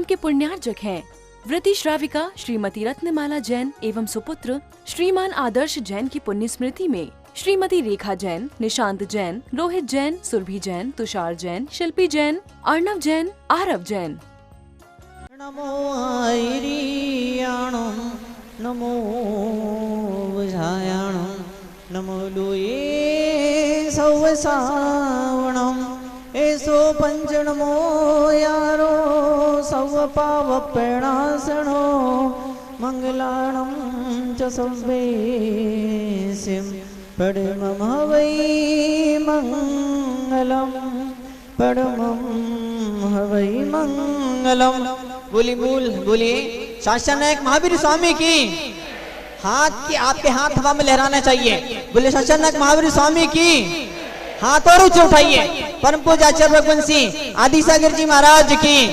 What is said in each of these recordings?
जन्म के पुण्यार्जक हैं। व्रती श्राविका श्रीमती रत्नमाला जैन एवं सुपुत्र श्रीमान आदर्श जैन की पुण्य स्मृति में श्रीमती रेखा जैन, निशांत जैन, रोहित जैन, सुरभि जैन, तुषार जैन, शिल्पी जैन, अर्णव जैन, आरव जैन। नमो आयरियाणं नमो वजायाणं नमो लोये सौवसावणं एसो पंचनमो यारो सौवपावप्रणसनो मंगलाणं च सर्वेसिं परमं हवै मंगलम् परमं हवै मंगलम्। बोलिए शासन नायक महावीर स्वामी की हाथ की आपके हाथ हवा में लहराना चाहिए। बोले शासन नायक महावीर स्वामी की हाथ और ऊंचे उठाइए। परम पूज्य आचार्य भगवंशी आदि सागर जी महाराज की,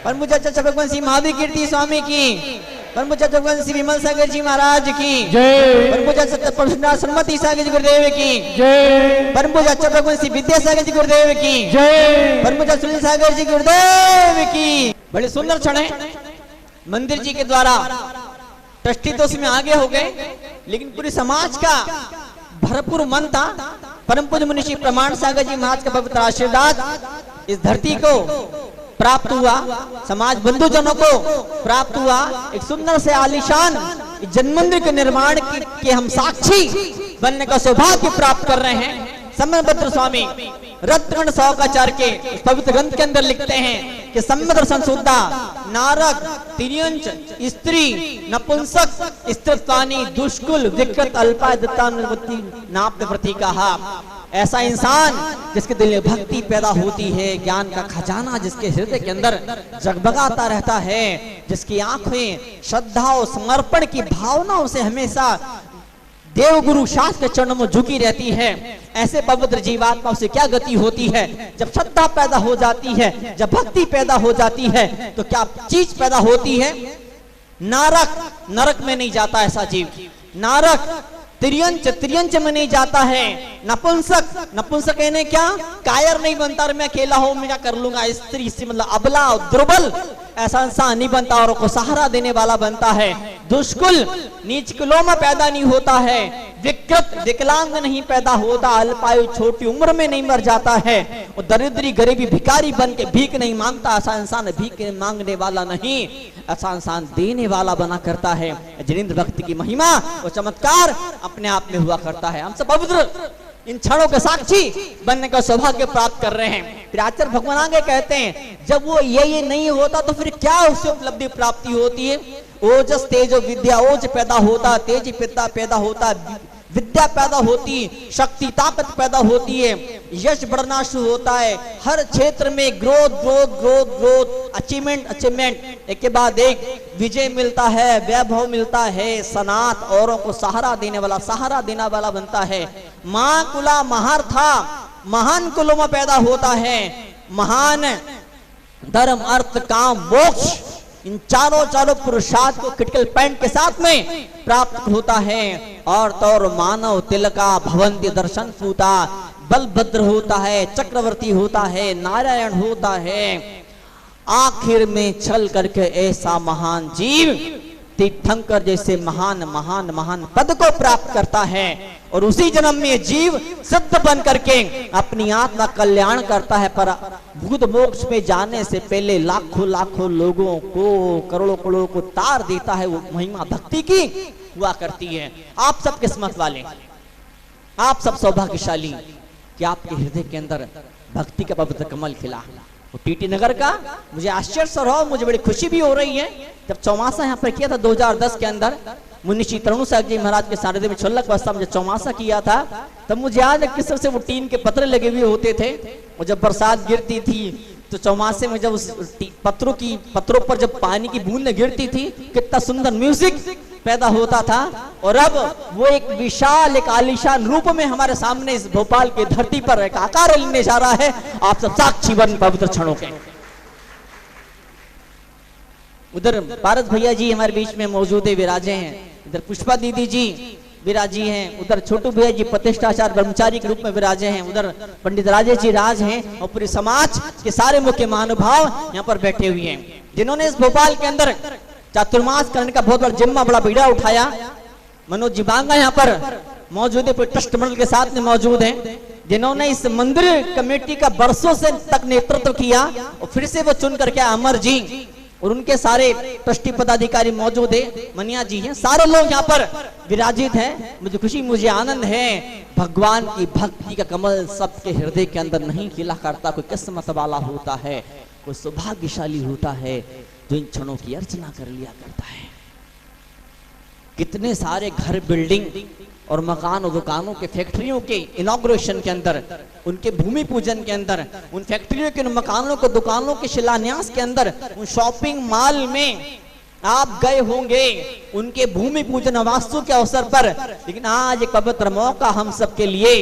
परम पूज्य आचार्य भगवंशी महावीर कीर्ति स्वामी की, परम पूज्य भगवंशी विमल सागर जी महाराज की जय, परम पूज्य सन्मति सागर जी गुरुदेव की जय, परम पूज्य आचार्य भगवंशी विद्यासागर जी गुरुदेव की जय, परम पूज्य सुनील सागर जी गुरुदेव की। बड़े सुंदर क्षण है। मंदिर जी के द्वारा ट्रस्टी तो उसमें आगे हो गए, लेकिन पूरे समाज का भरपूर मन था। परम पूज्य मुनिषी प्रमाण सागर जी महाराज का पवित्र आशीर्वाद इस धरती को प्राप्त हुआ, समाज बंधुजनों को प्राप्त हुआ। एक सुंदर से आलीशान जन्मंदिर के निर्माण के हम साक्षी बनने का सौभाग्य प्राप्त कर रहे हैं। सम्यभद्र स्वामी रत्न सौकाचार्य के पवित्र ग्रंथ के अंदर लिखते हैं कि सम्यद्र संशुद्धा नारक तिर्यंच स्त्री नपुंसक स्त्रीत्वानि दुष्कुल विकृत अल्पादतानुवृत्ति नाप्त प्रतीका। ऐसा इंसान जिसके दिल में भक्ति पैदा होती है, ज्ञान का खजाना जिसके हृदय के अंदर जगमगाता रहता है, जिसकी आंखें श्रद्धा और समर्पण की भावनाओं से हमेशा देव गुरु शास्त्र के चरणों में झुकी रहती है, ऐसे पवित्र जीवात्मा से क्या गति होती है। जब श्रद्धा पैदा हो जाती है, जब भक्ति पैदा हो जाती है, तो क्या चीज पैदा होती है। नरक में नहीं जाता ऐसा जीव, नारक तिर्यंच में नहीं जाता है, नपुंसक कहने क्या, कायर नहीं बनता और मैं अकेला हूं मैं क्या कर लूंगा। स्त्री से मतलब अबला और दुर्बल ऐसा इंसान नहीं बनता और को सहारा देने वाला बनता है। दुष्कुल नीच कुलों में पैदा नहीं होता है, विकृत विकलांग नहीं पैदा होता, अल्पायु छोटी उम्र में नहीं मर जाता है, और दरिद्री गरीबी भिखारी बन के भीख नहीं मांगता। ऐसा इंसान भीख मांगने वाला नहीं, ऐसा इंसान देने वाला बना करता है। जिनेंद्र भक्ति की महिमा और चमत्कार अपने आप में हुआ करता है। हम सब पवित्र इन क्षणों के साक्षी बनने का सौभाग्य प्राप्त कर रहे हैं। फिर आचार्य भगवान आगे कहते हैं, जब वो ये नहीं होता तो फिर क्या उससे उपलब्धि प्राप्ति होती है। ओजस तेजो विद्या, ओज पैदा होता, तेज पिता पैदा होता, विद्या पैदा होती, शक्ति ताकत पैदा होती है, यश बढ़ना शुरू होता है। हर क्षेत्र में ग्रोथ अचीवमेंट एक के बाद एक विजय मिलता है, वैभव मिलता है। सनात औरों को सहारा देने वाला बनता है। मां कुला महार था, महान कुलों में पैदा होता है। महान धर्म अर्थ काम मोक्ष इन चारों पुरुषार्थ को क्रिटिकल पॉइंट के साथ में प्राप्त होता है। और तो मानव तिलका भवंती दर्शन पूता, बलभद्र होता है, चक्रवर्ती होता है, नारायण होता है। आखिर में छल करके ऐसा महान जीव तीर्थंकर जैसे महान पद को प्राप्त करता है, और उसी जन्म में जीव सिद्ध बन करके अपनी आत्मा कल्याण करता है। पर भूत मोक्ष में जाने से पहले लाखों लोगों को, करोड़ों को तार देता है। वो महिमा भक्ति की हुआ करती है। आप सब किस्मत वाले, आप सब सौभाग्यशाली कि आपके हृदय के अंदर भक्ति का पवित्र कमल खिला। टीटी नगर का मुझे आश्चर्य हो, मुझे बड़ी खुशी भी हो रही है। जब चौमासा यहाँ पर किया था 2010 के अंदर, मुनिषी तरुण साहब जी महाराज के सानिध्य में छल्लक अवस्था में चौमासा किया था, तब मुझे याद है किस तरह से वो टीन के पत्रे लगे हुए होते थे, और जब बरसात गिरती थी तो चौमासे में जब उस पत्रों पर जब पानी की बूंदें गिरती थी, कितना सुंदर म्यूजिक पैदा होता था। और अब वो एक विशाल एक आलीशान रूप में हमारे सामने इस भोपाल की धरती पर एक आकार लेने जा रहा है। आप सब साक्षी बन पवित्र क्षणों के। उधर पारस भैया जी हमारे बीच में मौजूद है, विराजे हैं। इधर पुष्पा दीदी जी विराजी हैं, उधर छोटू भैया जी प्रतिष्ठाचार्य ब्रह्मचारी के रूप में विराजे हैं, उधर पंडित राजेश जी राज हैं, और पूरे समाज के सारे मुख्य महानुभाव यहाँ पर बैठे हुए हैं। जिन्होंने इस भोपाल के अंदर चातुर्मास करने का बहुत बड़ा जिम्मा, बड़ा बीड़ा उठाया। मनोज जी बांगा यहाँ पर मौजूद है, ट्रस्ट मंडल के साथ में मौजूद हैं, जिन्होंने इस मंदिर कमेटी का बरसों से तक नेतृत्व किया और फिर से वो चुन करके अमर जी और उनके सारे ट्रस्टी पदाधिकारी मौजूद है, मनिया जी हैं, सारे लोग यहाँ पर विराजित हैं। मुझे खुशी, मुझे आनंद है। भगवान की भक्ति का कमल सबके हृदय के अंदर नहीं खिला करता, कोई किस्मत वाला होता है, कोई सौभाग्यशाली होता है जो इन क्षणों की अर्चना कर लिया करता है। कितने सारे घर, बिल्डिंग और मकान और दुकानों के, फैक्ट्रियों के इनॉग्रेशन के अंदर, उनके भूमि पूजन के अंदर, उन फैक्ट्रियों के, उन मकानों को, दुकानों के शिलान्यास के अंदर, उन शॉपिंग मॉल में आप गए होंगे उनके भूमि पूजन वास्तु के अवसर पर। लेकिन आज एक पवित्र मौका हम सबके लिए,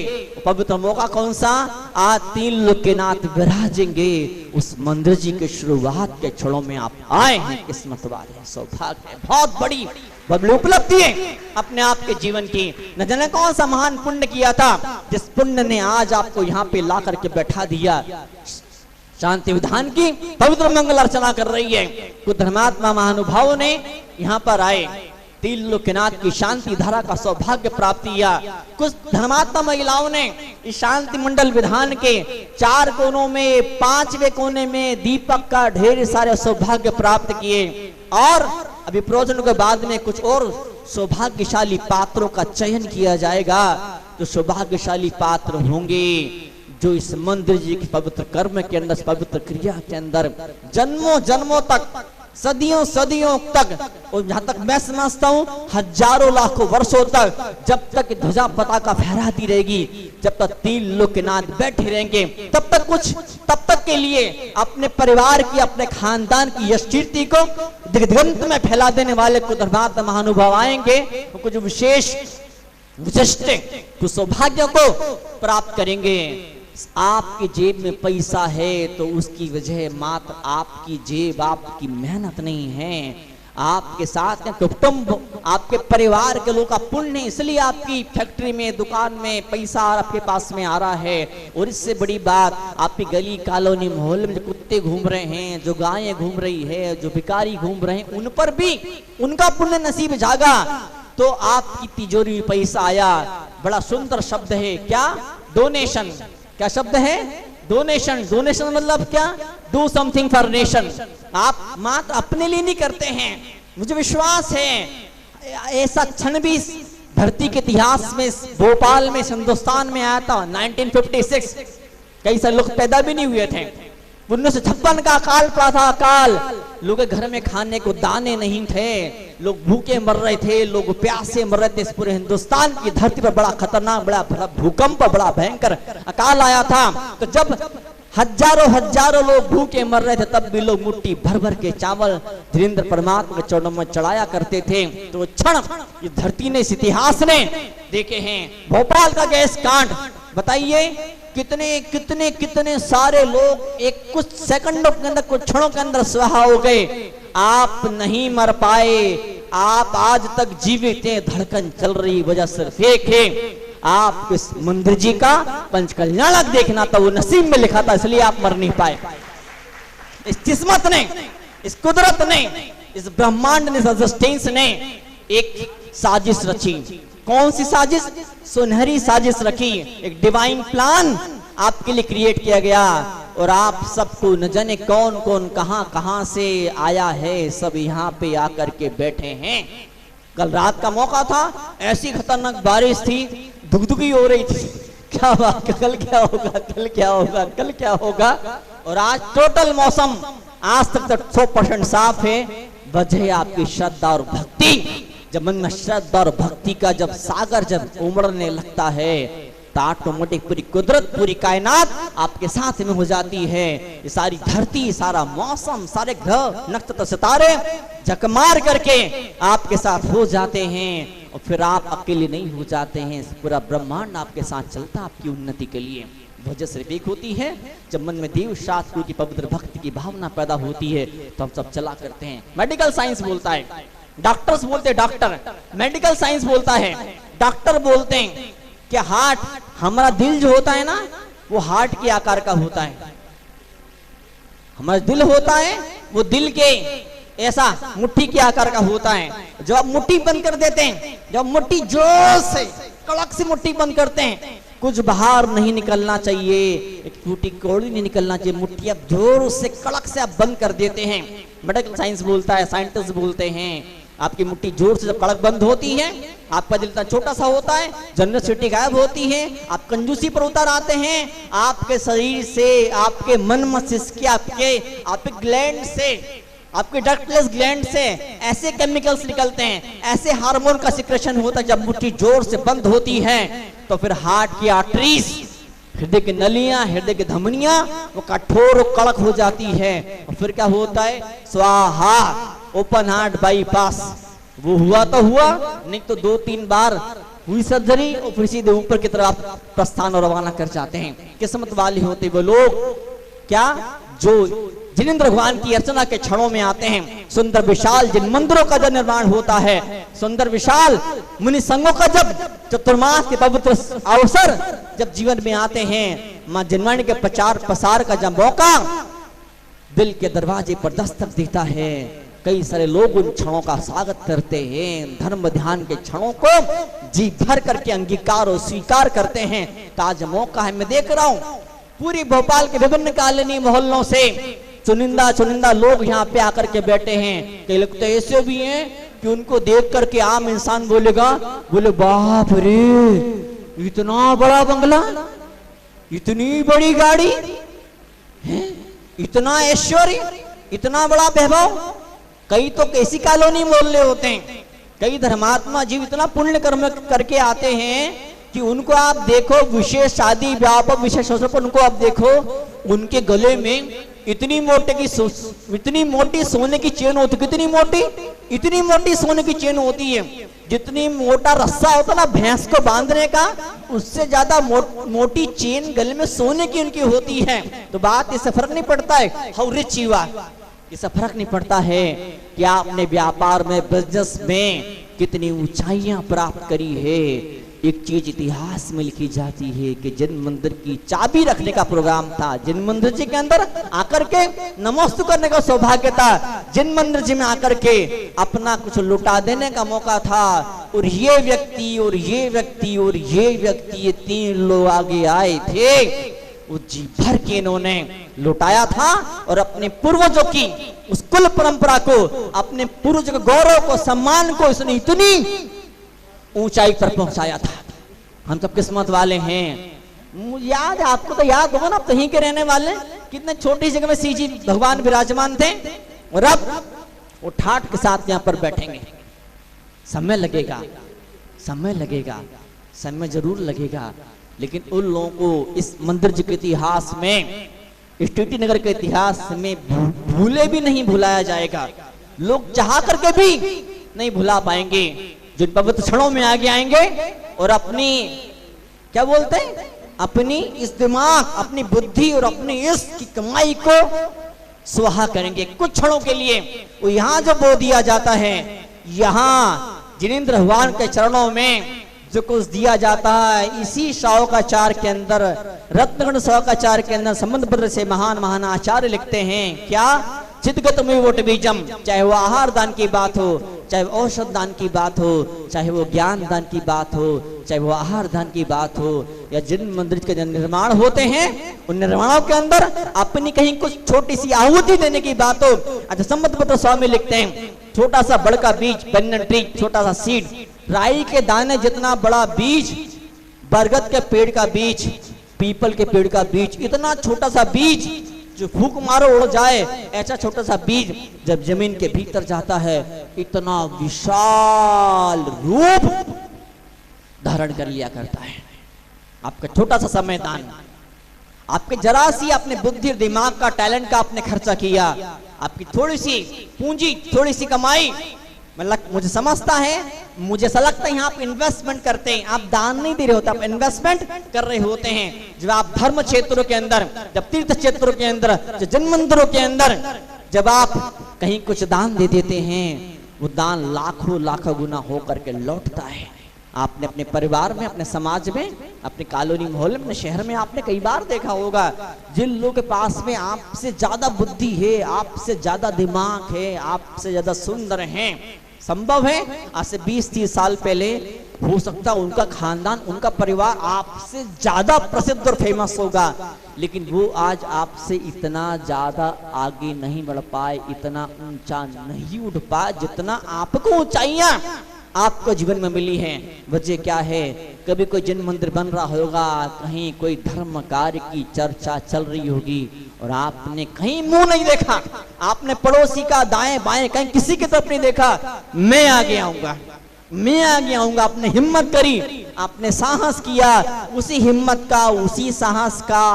पवित्र मौका कौन सा? आज 3 लोक के नाथ विराजेंगे उस मंदिर जी के शुरुआत के क्षणों में आप आए हैं। किस्मत वाले, सौभाग्य है, बहुत बड़ी बबली उपलब्धि है अपने आप के जीवन की। न जाने कौन सा महान पुण्य किया था जिस पुण्य ने आज आपको यहाँ पे ला करके बैठा दिया। शांति विधान की पवित्र मंगल अर्चना कर रही है। कुछ धर्मात्मा महानुभावों ने यहाँ पर आए 3 लोक के नाथ की शांति धारा का सौभाग्य प्राप्त किया। कुछ धर्मात्मा महिलाओं ने इस शांति मंडल विधान के 4 कोनों में, 5वें कोने में दीपक का ढेर सारे सौभाग्य प्राप्त किए। और अभी प्रवचन के बाद में कुछ और सौभाग्यशाली पात्रों का चयन किया जाएगा। जो सौभाग्यशाली पात्र होंगे जो इस मंदिर जी के पवित्र कर्म के अंदर, पवित्र क्रिया के अंदर जन्मों जन्मों तक, सदियों सदियों तक, और जहां तक मैं समझता हूं हजारों लाखों वर्षों तक, जब तक ध्वजा पताका फहराती रहेगी, जब तक 3 लोक के नाथ बैठे रहेंगे, तब तक के लिए अपने परिवार की, अपने खानदान की यश कीर्ति को दिगंत में फैला देने वाले कुछ धर्मात्मा महानुभाव आएंगे, कुछ विशेष विशिष्ट कुछ सौभाग्यों को प्राप्त करेंगे। आपकी जेब में पैसा है तो उसकी वजह मात्र आपकी जेब, आपकी मेहनत नहीं है, आपके साथ कुटुंब, आपके परिवार के लोग का पुण्य, इसलिए आपकी फैक्ट्री में, दुकान में पैसा आपके पास में आ रहा है। और इससे बड़ी बात, आपकी गली, कॉलोनी, मोहल्ले में जो कुत्ते घूम रहे हैं, जो गायें घूम रही है, जो भिखारी घूम रहे हैं, उन पर भी उनका पुण्य नसीब जागा तो आपकी तिजोरी में पैसा आया। बड़ा सुंदर शब्द है क्या? डोनेशन। क्या शब्द है? डोनेशन। डोनेशन मतलब क्या? Do something for nation. आप मात्र अपने लिए नहीं करते हैं। मुझे विश्वास है ऐसा क्षण भी धरती के इतिहास में, भोपाल में, हिंदुस्तान में आया था 1956। कई सारे लोग पैदा भी नहीं हुए थे। 1956 का अकाल पड़ा था। अकाल, लोग घर में खाने को दाने नहीं थे, लोग भूखे मर रहे थे, लोग प्यासे मर रहे थे। इस पूरे हिंदुस्तान की धरती पर बड़ा खतरनाक, बड़ा भूकंप, बड़ा भयंकर अकाल आया था। तो जब हजारों लोग भूखे मर रहे थे, तब भी लोग मुट्ठी भर भर के चावल धीरेन्द्र परमात्मा के चरणों में चढ़ाया करते थे। तो क्षण ये धरती ने, इस इतिहास ने देखे हैं। भोपाल का गैस कांड, बताइए कितने सारे लोग एक कुछ सेकंडों के अंदर, कुछ क्षणों के अंदर स्वाहा हो गए। आप नहीं मर पाए, आप आज तक जीवित हैं। धड़कन चल रही, वजह सिर्फ एक है, आप इस मंदिर जी का पंचकल्याणक देखना था, वो नसीब में लिखा था, इसलिए आप मर नहीं पाए। इस किस्मत ने, इस कुदरत ने, इस ब्रह्मांड ने, सजेस्टेंस ने एक साजिश रची। कौन सी साजिश? सुनहरी साजिश रखी। एक डिवाइन प्लान आपके लिए क्रिएट किया गया और आप सबको न जाने कौन कौन कहां से आया है, सब यहाँ पे आकर के बैठे हैं। कल रात का मौका था, ऐसी खतरनाक बारिश थी, धुकधुकी हो रही थी, क्या बात, कल क्या होगा, कल क्या होगा, कल क्या होगा। और आज टोटल मौसम आज तक 100% साफ है। वजह आपकी श्रद्धा और भक्ति। जब मन में श्रद्धा और भक्ति का जब सागर जब उमड़ने लगता है, तो ऑटोमेटिक पूरी कुदरत, पूरी कायनात आपके साथ में हो जाती है। ये सारी धरती, सारा मौसम, सारे ग्रह, नक्षत्र, सितारे जकमार करके आपके साथ हो जाते हैं। और फिर आप अकेले नहीं हो जाते हैं, पूरा ब्रह्मांड आपके साथ चलता आपकी उन्नति के लिए। वजह सिर्फ एक होती है, जब मन में देव शास्त्र की पवित्र भक्ति की भावना पैदा होती है तो हम सब चला करते हैं। मेडिकल साइंस बोलता है, डॉक्टर्स बोलते हैं, डॉक्टर, मेडिकल साइंस बोलता है, डॉक्टर बोलते हैं कि हार्ट, हमारा दिल जो होता है ना, वो हार्ट के आकार का होता है। हमारा दिल होता है वो दिल के ऐसा मुट्ठी के आकार का होता है। जब आप मुट्ठी बंद कर देते हैं, जब मुट्ठी जोर से कड़क से मुट्ठी बंद करते हैं, कुछ बाहर नहीं निकलना चाहिए, एक टूटी कौड़ी नहीं निकलना चाहिए, मुट्ठी आप जोर से कड़क से आप बंद कर देते हैं। मेडिकल साइंस बोलता है, साइंटिस्ट बोलते हैं, आपकी मुट्ठी जोर से जब कड़क बंद होती है, आपका दिल इतना छोटा सा होता है, जनरसिटी गायब होती है, आप कंजूसी पर उतर आते हैं, आपके शरीर से, आपके मन मस्तिष्क के, आपके ग्लैंड से, आपके डक्टलेस ग्लैंड से ऐसे केमिकल्स निकलते हैं, ऐसे हार्मोन का सिक्रेशन होता है। जब मुट्ठी जोर से बंद होती है तो फिर हार्ट की आर्टरीज, हृदय की नलियां, हृदय की धमनियां वो कठोर और कड़क हो जाती है। और फिर क्या होता है? स्वाहा, ओपन हार्ट बाईपास। वो हुआ तो हुआ, नहीं तो 2-3 बार हुई सर्जरी और फिर सीधे ऊपर की तरफ प्रस्थान और रवाना कर जाते हैं। किस्मत वाले होते वो लोग क्या जो जिनेंद्र भगवान की अर्चना के क्षणों में आते हैं। सुंदर विशाल जिन मंदिरों का जब निर्माण होता है, सुंदर विशाल मुनि संघों का जब चतुर्मास के पवित्र अवसर जब जीवन में आते हैं, मां जिनवाणी के प्रचार प्रसार का जब मौका दिल के दरवाजे पर दस्तक देता है, कई सारे लोग उन क्षणों का स्वागत करते हैं। धर्म ध्यान के क्षणों को जी भर करके अंगीकार और स्वीकार करते हैं। ताज मौका है, मैं देख रहा हूं पूरी भोपाल के विभिन्न कॉलोनी मोहल्लों से चुनिंदा लोग यहाँ पे आकर के बैठे हैं। कई लोग तो ऐसे भी हैं कि उनको देख करके आम इंसान बोलेगा, बोले बाप रे, इतना बड़ा बंगला, इतनी बड़ी गाड़ी है, इतना ऐश्वर्य, इतना बड़ा वैभव। कई तो कैसी कॉलोनी मोहल्ले होते हैं, कई धर्मात्मा जीव इतना पुण्य कर्म करके आते हैं कि उनको आप देखो, विशेष शादी ब्याह पर, विशेष अवसर पर उनको आप देखो, उनके गले में इतनी मोटी सोने की चेन होती, कितनी मोटी, इतनी मोटी सोने की चेन होती है, जितनी मोटा रस्सा होता ना भैंस को बांधने का, उससे ज्यादा मोटी चेन गले में सोने की उनकी होती है। तो बात इससे फर्क नहीं पड़ता है हाउ रिच यू आर, इससे फर्क नहीं पड़ता है कि आपने व्यापार में, बिजनेस में कितनी ऊंचाइयां प्राप्त करी है। एक चीज इतिहास में लिखी जाती है कि जिन मंदिर की चाबी रखने का प्रोग्राम था, जिन मंदिर जी के अंदर आकर के नमस्ते करने का सौभाग्य था, जिन मंदिर जी में आकर के अपना कुछ लुटा देने का मौका था, और ये व्यक्ति और ये व्यक्ति और ये व्यक्ति, ये 3 लोग आगे आए थे, वो जी भर के इन्होंने लुटाया था और अपने पूर्वजों की उस कुल परंपरा को, अपने पूर्वजों के गौरव को, सम्मान को इसने इतनी ऊंचाई पर पहुंचाया था। हम सब किस्मत वाले हैं। याद है आपको, तो याद होगा ना, आप कहीं के रहने वाले, कितने छोटी जगह में सीजी भगवान विराजमान थे, और अब वो ठाठ के साथ यहाँ पर बैठेंगे। समय लगेगा, समय लगेगा, समय जरूर लगेगा, लेकिन उन लोगों को इस मंदिर जी के इतिहास में, स्टेटी नगर के इतिहास में भूले भी नहीं भुलाया जाएगा। लोग चाह करके भी नहीं भुला पाएंगे। जिन पवित्र क्षणों में आगे आएंगे और अपनी, क्या बोलते हैं, अपनी इस दिमाग, अपनी बुद्धि और अपनी इश्क की कमाई को स्वाहा करेंगे कुछ क्षणों के लिए। वो यहाँ जो बो दिया जाता है, यहाँ जिनेंद्र भगवान के चरणों में जो कुछ दिया जाता है, इसी शावकाचार के अंदर, रत्नगण शावकाचार के अंदर संबंध पत्र से महान आचार्य लिखते हैं क्या, चिदगत में वोट बीजम, चाहे वो आहार दान की बात हो, चाहे वो औषध दान की बात हो, चाहे वो ज्ञान दान की बात हो, चाहे वो आहार दान की बात हो, या जिन मंदिर के निर्माण होते हैं उन निर्माणों के अंदर अपनी कहीं कुछ छोटी सी आहुति देने की बात हो। अच्छा, संबंध पत्र स्वामी लिखते हैं, छोटा सा बड़का बीज, बनन ट्री, छोटा सा सीड, राई के दाने जितना बड़ा बीज, बरगद के पेड़ का बीज, पीपल के पेड़ का बीज, इतना छोटा सा बीज जो फूंक मारो उड़ जाए, ऐसा छोटा सा बीज जब जमीन के भीतर जाता है, इतना विशाल रूप धारण कर लिया करता है। आपका छोटा सा समय दान, आपके जरा सी अपने बुद्धि और दिमाग का, टैलेंट का आपने खर्चा किया, आपकी थोड़ी सी पूंजी, थोड़ी सी कमाई, मुझे समझता है, मुझे ऐसा लगता है यहाँ आप इन्वेस्टमेंट करते हैं, आप दान नहीं दे रहे होते, आप इन्वेस्टमेंट कर रहे होते हैं। जब आप धर्म क्षेत्रों के अंदर, जब तीर्थ क्षेत्रों के अंदर, जब जन मंदिरों के अंदर जब आप कहीं कुछ दान दे देते हैं, वो दान लाखों गुना हो करके लौटता है। आपने अपने परिवार में, अपने समाज में, अपने कॉलोनी मोहल्ले में, अपने शहर में आपने कई बार देखा होगा, जिन लोगों के पास में आपसे ज्यादा बुद्धि है, आपसे ज्यादा दिमाग है, आपसे ज्यादा सुंदर हैं, संभव है आज से 20-30 साल पहले हो सकता उनका खानदान, उनका परिवार आपसे ज्यादा प्रसिद्ध और फेमस होगा, लेकिन वो आज आपसे इतना ज्यादा आगे नहीं बढ़ पाए, इतना ऊंचा नहीं उठ पाए जितना आपको ऊंचाइयां आपको जीवन में मिली हैं। वजह क्या है? कभी कोई जन्म मंदिर बन रहा होगा, कहीं कोई धर्म कार्य की चर्चा चल रही होगी और आपने कहीं मुंह नहीं देखा, आपने पड़ोसी का दाएं बाएं कहीं किसी की तरफ नहीं देखा, मैं आगे आऊंगा, मैं आगे आऊंगा। आपने हिम्मत करी, आपने साहस किया, उसी हिम्मत का, उसी साहस का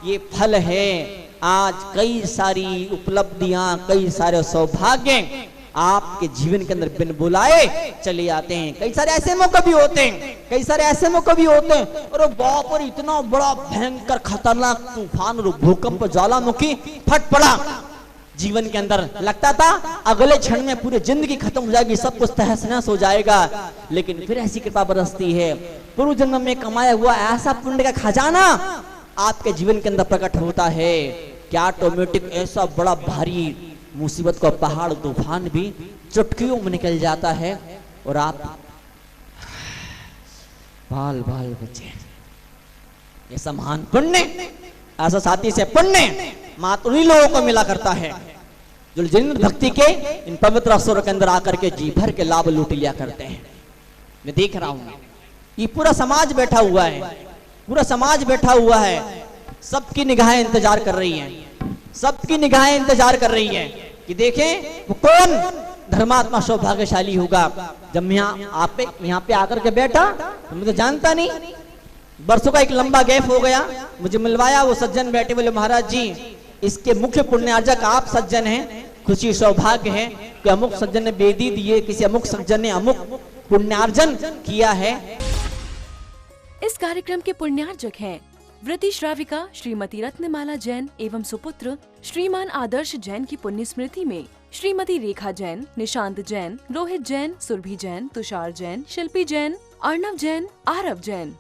ये फल है आज कई सारी उपलब्धियां, कई सारे सौभाग्य आपके जीवन के अंदर बिन बुलाए चले आते हैं। कई सारे ऐसे मौके भी होते हैं, कई सारे ऐसे मौके भी होते हैं और बाप रे इतना बड़ा भयंकर खतरनाक तूफान और भूकंप ज्वालामुखी फट पड़ा जीवन के अंदर, लगता था अगले क्षण में पूरी जिंदगी खत्म हो जाएगी, सब कुछ तहस नहस हो जाएगा, लेकिन फिर ऐसी कृपा बरसती है, पूर्व जन्म में कमाया हुआ ऐसा पुण्य का खजाना आपके जीवन के अंदर प्रकट होता है क्या ऑटोमेटिक ऐसा बड़ा भारी मुसीबत का पहाड़ तूफान भी चुटकियों में निकल जाता है और आप बाल बाल बचे। ये समान पुण्य, ऐसा साथी से पुण्य मात्र उन्हीं लोगों को मिला करता है जो जिन भक्ति के इन पवित्र अवसरों के अंदर आकर के जी भर के लाभ लूट लिया करते हैं। मैं देख रहा हूं ये पूरा समाज बैठा हुआ है, पूरा समाज बैठा हुआ है, सबकी निगाहें इंतजार कर रही हैं, सबकी निगाहें इंतजार कर रही हैं कि देखें वो कौन धर्मात्मा सौभाग्यशाली होगा। जब मैं यहाँ पे आकर के बैठा तो मुझे जानता नहीं, बरसों का एक लंबा गैप हो गया, मुझे मिलवाया वो सज्जन बैठे, बोले महाराज जी इसके मुख्य पुण्यार्जक आप सज्जन हैं, खुशी सौभाग्य है कि अमुक सज्जन ने बेदी दिए, किसी अमुक सज्जन ने अमुक पुण्यार्जन किया है। इस कार्यक्रम के पुण्यार्जक हैं व्रती श्राविका श्रीमती रत्नमाला जैन एवं सुपुत्र श्रीमान आदर्श जैन की पुण्य स्मृति में श्रीमती रेखा जैन, निशांत जैन, रोहित जैन, सुरभि जैन, तुषार जैन, शिल्पी जैन, अर्णव जैन, आरव जैन।